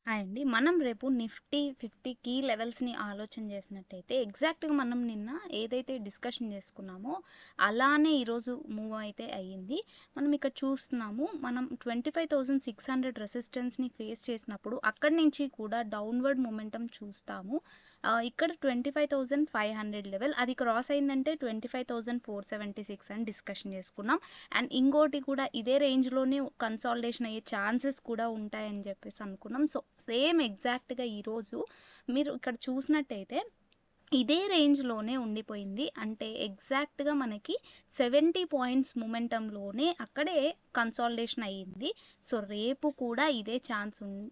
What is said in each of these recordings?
Hi అండి. మనం రేపు నిఫ్టీ 50 కీ లెవెల్స్‌ని ఆలోచన చేసినట్టయితే ఎగ్జాక్ట్‌గా మనం నిన్న ఏదైతే డిస్కషన్ చేసుకున్నామో అలానే ఈరోజు మూవ్ అయితే అయ్యింది. మనం ఇక్కడ చూస్తున్నాము. మనం 25,600 రెసిస్టెన్స్‌ని ఫేస్ చేసినప్పుడు అక్కడి నుంచి కూడా డౌన్‌వర్డ్ మొమెంటం చూస్తాము. ఇక్కడ 25,500 లెవెల్ అది క్రాస్ అయిందంటే 25,476 అని డిస్కషన్ చేసుకున్నాం. అండ్ ఇంకోటి కూడా ఇదే రేంజ్‌లోనే కన్సాలిడేషన్ అయ్యే ఛాన్సెస్ కూడా ఉంటాయని చెప్పేసి అనుకున్నాం. సో, సేమ్ ఎగ్జాక్ట్‌గా ఈరోజు మీరు ఇక్కడ చూసినట్టయితే ఇదే రేంజ్‌లోనే ఉండిపోయింది. అంటే ఎగ్జాక్ట్‌గా మనకి 70 పాయింట్స్ మొమెంటంలోనే అక్కడే కన్సాలిడేషన్ అయ్యింది. సో, రేపు కూడా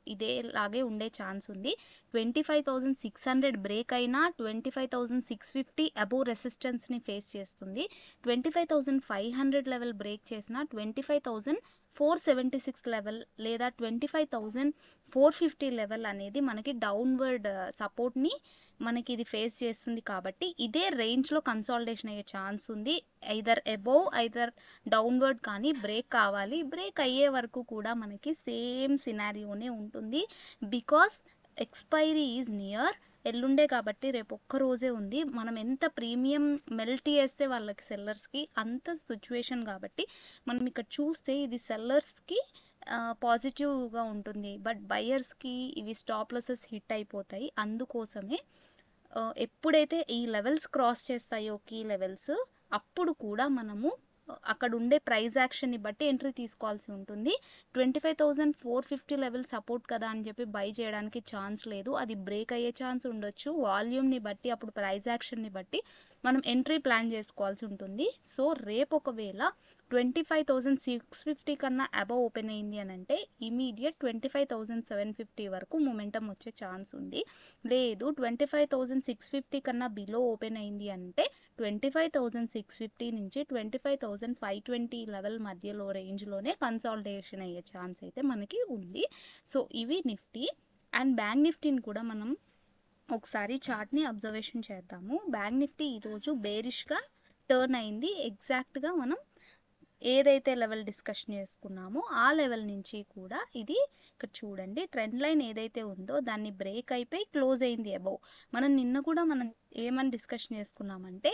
ఇదేలాగే ఉండే ఛాన్స్ ఉంది. 25,600 బ్రేక్ అయినా 25,650 అబోవ్ రెసిస్టెన్స్‌ని ఫేస్ చేస్తుంది. 25,500 లెవెల్ బ్రేక్ చేసినా 25,476 లెవెల్ లేదా 25,450 లెవెల్ అనేది మనకి డౌన్‌వర్డ్ సపోర్ట్‌ని మనకి ఇది ఫేస్ చేస్తుంది కాబట్టి ఇదే రేంజ్‌లో కన్సాలిడేషన్ అయ్యే ఛాన్స్ ఉంది. ఐదర్ అబోవ్ ఐదర్ డౌన్‌వర్డ్ కానీ బ్రేక్ కావాలి. బ్రేక్ అయ్యే వరకు కూడా మనకి సేమ్ సినారియోనే ఉంటుంది. Because expiry is near. ఎల్లుండే కాబట్టి రేపు ఒక్క రోజే ఉంది. మనం ఎంత ప్రీమియం మెల్ట్ చేస్తే వాళ్ళకి సెల్లర్స్‌కి అంత సిట్యుయేషన్ కాబట్టి మనం ఇక్కడ చూస్తే ఇది సెల్లర్స్‌కి పాజిటివ్‌గా ఉంటుంది. బట్ బయర్స్‌కి ఇవి స్టాప్ లాసెస్ హిట్ అయిపోతాయి. అందుకోసమే ఎప్పుడైతే ఈ లెవెల్స్ క్రాస్ చేస్తాయో కీ లెవెల్స్ అప్పుడు కూడా మనము అక్కడ ఉండే ప్రైస్ యాక్షన్ని బట్టి ఎంట్రీ తీసుకోవాల్సి ఉంటుంది. 25,450 లెవెల్ సపోర్ట్ కదా అని చెప్పి బై చేయడానికి ఛాన్స్ లేదు. అది బ్రేక్ అయ్యే ఛాన్స్ ఉండొచ్చు. వాల్యూమ్ని బట్టి అప్పుడు ప్రైస్ యాక్షన్ని బట్టి మనం ఎంట్రీ ప్లాన్ చేసుకోవాల్సి ఉంటుంది. సో, రేపు ఒకవేళ 25,650 కన్నా అబవ్ ఓపెన్ అయింది అని అంటే ఇమీడియట్ 25,750 వరకు మొమెంటం వచ్చే ఛాన్స్ ఉంది. లేదు 25,650 కన్నా బిలో ఓపెన్ అయింది అంటే 25,650 నుంచి 25,520 లెవెల్ మధ్యలో రేంజ్‌లోనే కన్సాలిడేషన్ అయ్యే ఛాన్స్ అయితే మనకి ఉంది. సో, ఇవి నిఫ్టీ అండ్ బ్యాంక్ నిఫ్టీని కూడా మనం ఒకసారి చార్ట్‌ని అబ్జర్వేషన్ చేద్దాము. బ్యాంక్ నిఫ్టీ ఈరోజు బేరిష్‌గా టర్న్ అయింది. ఎగ్జాక్ట్‌గా మనం ఏదైతే లెవెల్ డిస్కషన్ చేసుకున్నామో ఆ లెవెల్ నుంచి కూడా ఇది ఇక్కడ చూడండి ట్రెండ్ లైన్ ఏదైతే ఉందో దాన్ని బ్రేక్ అయిపోయి క్లోజ్ అయింది అబౌవ్. మనం ఏమని డిస్కషన్ చేసుకున్నామంటే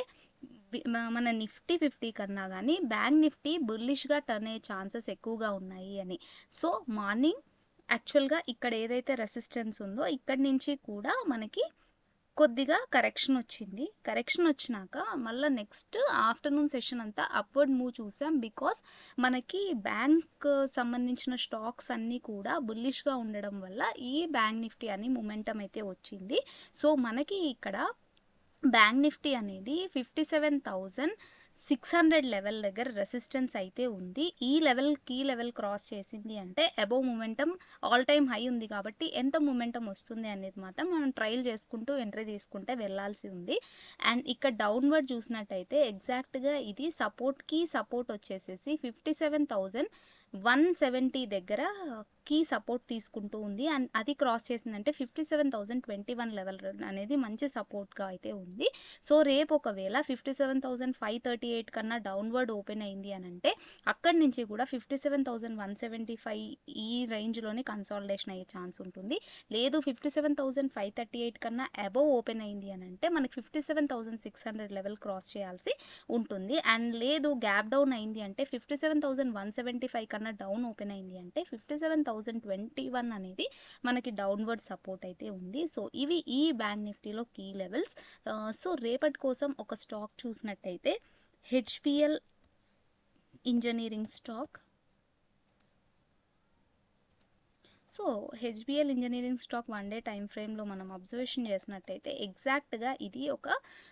మన నిఫ్టీ 50 కన్నా కానీ బ్యాంక్ నిఫ్టీ బుల్లిష్గా టర్న్ అయ్యే ఛాన్సెస్ ఎక్కువగా ఉన్నాయి అని. సో, మార్నింగ్ యాక్చువల్గా ఇక్కడ ఏదైతే రెసిస్టెన్స్ ఉందో ఇక్కడి నుంచి కూడా మనకి కొద్దిగా కరెక్షన్ వచ్చింది. కరెక్షన్ వచ్చినాక మళ్ళీ నెక్స్ట్ ఆఫ్టర్నూన్ సెషన్ అంతా అప్వర్డ్ మూవ్ చూసాం. బికాస్ మనకి బ్యాంక్ సంబంధించిన స్టాక్స్ అన్నీ కూడా బుల్లిష్గా ఉండడం వల్ల ఈ బ్యాంక్ నిఫ్టీ అని మొమెంటం అయితే వచ్చింది. సో, మనకి ఇక్కడ బ్యాంక్ నిఫ్టీ అనేది 57,600 లెవెల్ దగ్గర రెసిస్టెన్స్ అయితే ఉంది. ఈ కీ లెవెల్ క్రాస్ చేసింది అంటే above momentum all time high ఉంది కాబట్టి ఎంత మొమెంటం వస్తుంది అనేది మాత్రం మనం ట్రయల్ చేసుకుంటూ ఎంట్రీ తీసుకుంటే వెళ్ళాల్సి ఉంది. అండ్ ఇక్కడ డౌన్వర్డ్ చూసినట్టయితే ఎగ్జాక్ట్గా ఇది సపోర్ట్ వచ్చేసేసి 57,170 దగ్గర కీ సపోర్ట్ తీసుకుంటూ ఉంది. అండ్ అది క్రాస్ చేసిందంటే 57,021 లెవెల్ అనేది మంచి సపోర్ట్గా అయితే ఉంది. సో, రేపు ఒకవేళ 57,538 కన్నా డౌన్వర్డ్ ఓపెన్ అయింది అని అంటే అక్కడి నుంచి కూడా 57,175 ఈ రేంజ్లోనే కన్సాలిడేషన్ అయ్యే ఛాన్స్ ఉంటుంది. లేదు 57,538 కన్నా అబవ్ ఓపెన్ అయింది అని అంటే మనకి 57,600 లెవెల్ క్రాస్ చేయాల్సి ఉంటుంది. అండ్ లేదు గ్యాప్ డౌన్ అయింది అంటే 57,175 కన్నా డౌన్ ఓపెన్ అయింది అంటే 57,021 అనేది మనకి డౌన్వర్డ్ సపోర్ట్ అయితే ఉంది. సో, ఇవి ఈ బ్యాంక్ నిఫ్టీలో కీ లెవెల్స్. సో, రేపటి కోసం ఒక స్టాక్ చూసినట్టయితే HPL engineering stock. So, HBL engineering stock 1 day time ఫ్రేమ్లో మనం అబ్జర్వేషన్ చేసినట్టయితే ఎగ్జాక్ట్గా ఇది ఒక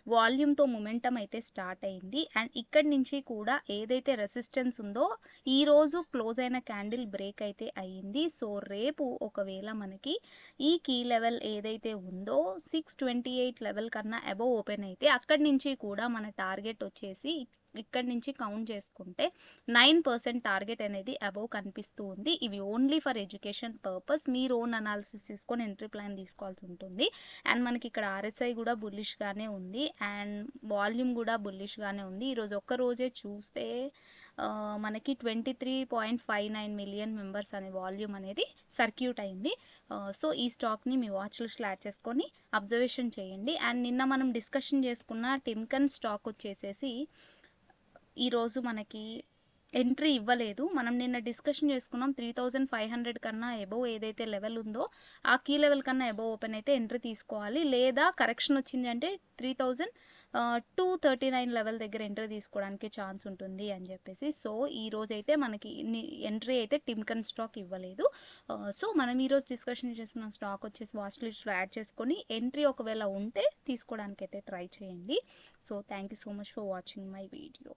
వాల్యూమ్తో మొమెంటం అయితే స్టార్ట్ అయింది. అండ్ ఇక్కడి నుంచి కూడా ఏదైతే రెసిస్టెన్స్ ఉందో ఈరోజు క్లోజ్ అయిన క్యాండిల్ బ్రేక్ అయితే అయ్యింది. సో, రేపు ఒకవేళ మనకి ఈ కీ లెవెల్ ఏదైతే ఉందో 628 లెవెల్ కన్నా అబవ్ ఓపెన్ అయితే అక్కడి నుంచి కూడా మన టార్గెట్ వచ్చేసి ఇక్కడి నుంచి కౌంట్ చేసుకుంటే 9% టార్గెట్ అనేది అబవ్ కనిపిస్తూ ఉంది. ఇవి ఓన్లీ ఫర్ ఎడ్యుకేషన్ పర్పస్. మీరు ఓన్ అనాలిసిస్ తీసుకొని ఎంట్రీ ప్లాన్ తీసుకోవాల్సి ఉంటుంది. అండ్ మనకి ఇక్కడ ఆర్ఎస్ఐ కూడా బుల్లిష్గానే ఉంది అండ్ వాల్యూమ్ కూడా బుల్లిష్గానే ఉంది. ఈరోజు ఒక్క రోజే చూస్తే మనకి 23.59 మిలియన్ మెంబర్స్ అనే వాల్యూమ్ అనేది సర్క్యూట్ అయింది. సో ఈ స్టాక్ని మీ వాచ్ లిస్ట్లో యాడ్ చేసుకొని అబ్జర్వేషన్ చేయండి. అండ్ నిన్న మనం డిస్కషన్ చేసుకున్న టిమ్కన్ స్టాక్ వచ్చేసేసి ఈరోజు మనకి ఎంట్రీ ఇవ్వలేదు. మనం నిన్న డిస్కషన్ చేసుకున్నాం 3500 కన్నా అబోవ్ ఏదైతే లెవెల్ ఉందో ఆ కీ లెవెల్ కన్నా అబోవ్ ఓపెన్ అయితే ఎంట్రీ తీసుకోవాలి, లేదా కరెక్షన్ వచ్చింది అంటే 3239 లెవెల్ దగ్గర ఎంట్రీ తీసుకోవడానికి ఛాన్స్ ఉంటుంది అని చెప్పేసి. సో ఈ రోజు అయితే మనకి ఎంట్రీ అయితే టిమ్కన్ స్టాక్ ఇవ్వలేదు. సో మనం ఈరోజు డిస్కషన్ చేస్తున్న స్టాక్ వచ్చేసి వాచ్ లిస్ట్లో యాడ్ చేసుకొని ఎంట్రీ ఒకవేళ ఉంటే తీసుకోవడానికి అయితే ట్రై చేయండి. So thank you so much for watching my video.